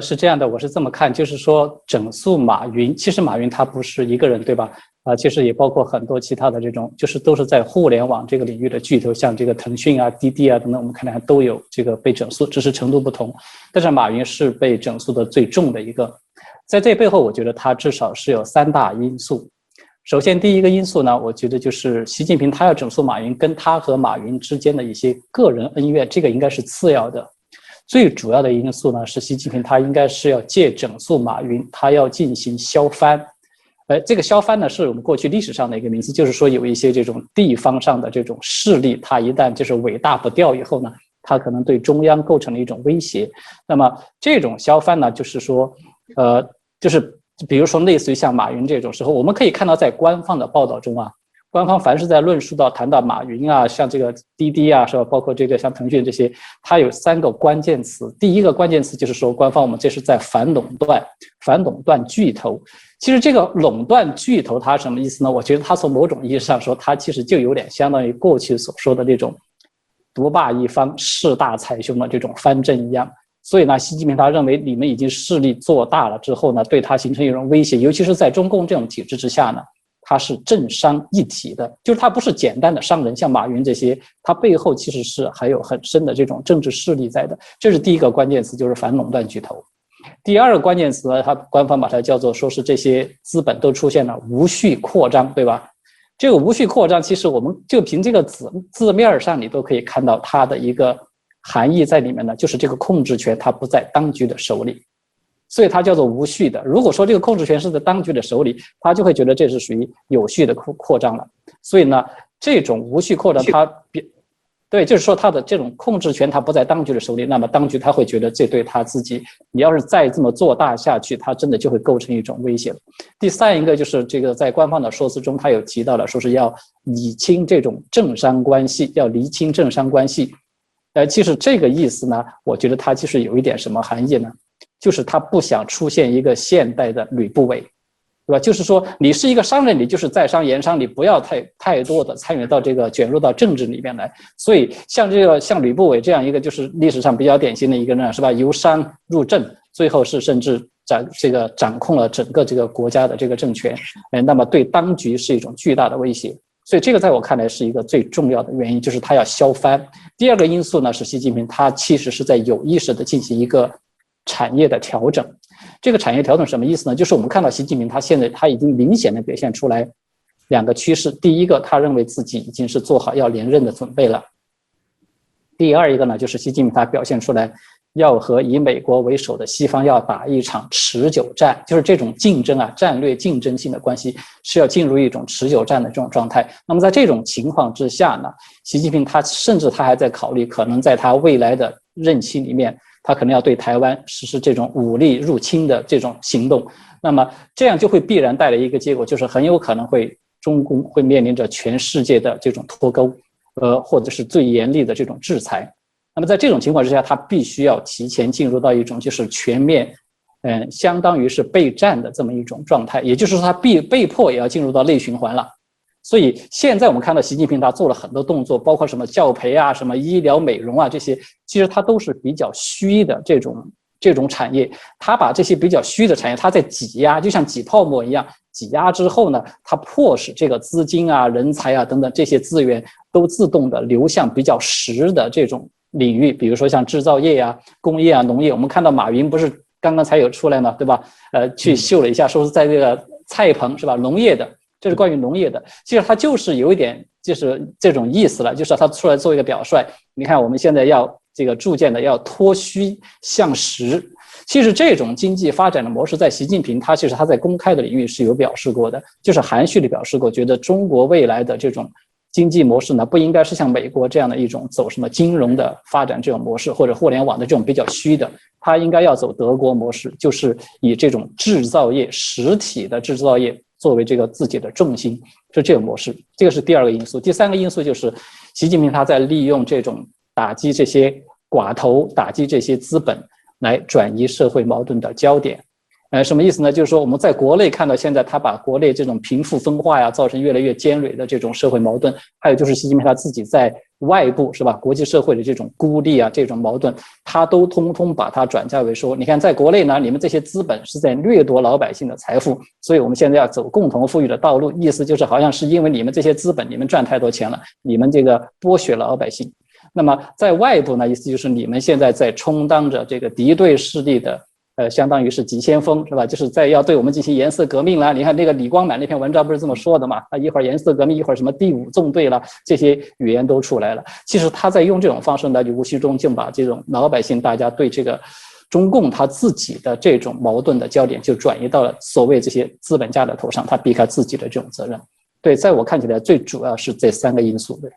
是这样的，我是这么看，就是说整肃马云，其实马云他不是一个人，对吧？其实也包括很多其他的这种，就是都是在互联网这个领域的巨头，像这个腾讯啊、滴滴啊等等，我们看来都有这个被整肃，只是程度不同。但是马云是被整肃的最重的一个，在这背后，我觉得他至少是有3大因素。首先，第一个因素呢，我觉得就是习近平他要整肃马云，跟他和马云之间的一些个人恩怨，这个应该是次要的。最主要的因素呢，是习近平他应该是要借整肃马云，他要进行削藩。这个削藩呢，是我们过去历史上的一个名词，就是说有一些这种地方上的这种势力，他一旦就是尾大不掉以后呢，他可能对中央构成了一种威胁。那么这种削藩呢，就是说，就是比如说类似于像马云这种时候，我们可以看到在官方的报道中啊。官方凡是在论述到谈到马云啊，像这个滴滴啊，是吧？包括这个像腾讯这些，它有3个关键词。第一个关键词就是说，官方我们这是在反垄断巨头。其实这个垄断巨头它什么意思呢？我觉得它从某种意义上说，它其实就有点相当于过去所说的那种独霸一方、势大财雄的这种藩镇一样。所以呢，习近平他认为你们已经势力做大了之后呢，对他形成一种威胁，尤其是在中共这种体制之下呢。它是政商一体的，就是它不是简单的商人，像马云这些，它背后其实是还有很深的这种政治势力在的。这是第一个关键词，就是反垄断巨头。第二个关键词呢，它官方把它叫做说是这些资本都出现了无序扩张，对吧？这个无序扩张，其实我们就凭这个字面上，你都可以看到它的一个含义在里面呢，就是这个控制权它不在当局的手里。所以它叫做无序的。如果说这个控制权是在当局的手里，他就会觉得这是属于有序的扩张了。所以呢，这种无序扩张，对，就是说他的这种控制权，他不在当局的手里，那么当局他会觉得这对他自己，你要是再这么做大下去，他真的就会构成一种威胁。第三一个就是这个在官方的说辞中，他有提到了，说是要理清这种政商关系，要厘清政商关系。其实这个意思呢，我觉得它其实有一点什么含义呢？就是他不想出现一个现代的吕不韦，对吧？就是说你是一个商人，你就是在商言商，你不要太多的参与到这个卷入到政治里面来。所以像吕不韦这样一个就是历史上比较典型的一个人，是吧？由商入政，最后是甚至掌控了整个这个国家的这个政权，那么对当局是一种巨大的威胁。所以这个在我看来是一个最重要的原因，就是他要削藩。第二个因素呢，是习近平他其实是在有意识的进行一个产业的调整。这个产业调整什么意思呢？就是我们看到习近平他现在他已经明显的表现出来2个趋势。第一个，他认为自己已经是做好要连任的准备了。第二一个呢，就是习近平他表现出来要和以美国为首的西方要打一场持久战，就是这种竞争啊，战略竞争性的关系是要进入一种持久战的这种状态。那么在这种情况之下呢，习近平他甚至他还在考虑，可能在他未来的任期里面，他可能要对台湾实施这种武力入侵的这种行动。那么这样就会必然带来一个结果，就是很有可能中共会面临着全世界的这种脱钩，或者是最严厉的这种制裁。那么在这种情况之下，他必须要提前进入到一种就是全面，相当于是备战的这么一种状态，也就是说他被迫也要进入到内循环了。所以现在我们看到习近平他做了很多动作，包括什么教培啊、什么医疗美容啊这些，其实他都是比较虚的这种产业。他把这些比较虚的产业，他在挤压，就像挤泡沫一样，挤压之后呢，他迫使这个资金啊、人才啊等等这些资源都自动的流向比较实的这种领域，比如说像制造业啊、工业啊、农业。我们看到马云不是刚刚才有出来嘛，对吧？去秀了一下，说是在这个菜棚是吧？农业的。这是关于农业的，其实他就是有一点就是这种意思了，就是他出来做一个表率。你看我们现在要这个逐渐的要脱虚向实。其实这种经济发展的模式，在习近平其实他在公开的领域是有表示过的，就是含蓄的表示过，觉得中国未来的这种经济模式呢，不应该是像美国这样的一种走什么金融的发展这种模式，或者互联网的这种比较虚的，它应该要走德国模式，就是以这种制造业实体的制造业作为这个自己的重心，是这种模式。这个是第二个因素。第三个因素就是习近平他在利用这种打击这些寡头、打击这些资本来转移社会矛盾的焦点。什么意思呢？就是说我们在国内看到现在他把国内这种贫富分化呀，造成越来越尖锐的这种社会矛盾，还有就是习近平他自己在外部是吧，国际社会的这种孤立啊，这种矛盾，他都通通把它转嫁为说，你看在国内呢，你们这些资本是在掠夺老百姓的财富，所以我们现在要走共同富裕的道路，意思就是好像是因为你们这些资本，你们赚太多钱了，你们这个剥削了老百姓。那么在外部呢，意思就是你们现在在充当着这个敌对势力的。相当于是急先锋是吧？就是在要对我们进行颜色革命了。你看那个李光满那篇文章不是这么说的嘛？一会儿颜色革命，一会儿什么第5纵队了，这些语言都出来了。其实他在用这种方式呢，就无形中就把这种老百姓大家对这个中共他自己的这种矛盾的焦点就转移到了所谓这些资本家的头上，他避开自己的这种责任。对，在我看起来，最主要是这3个因素。对。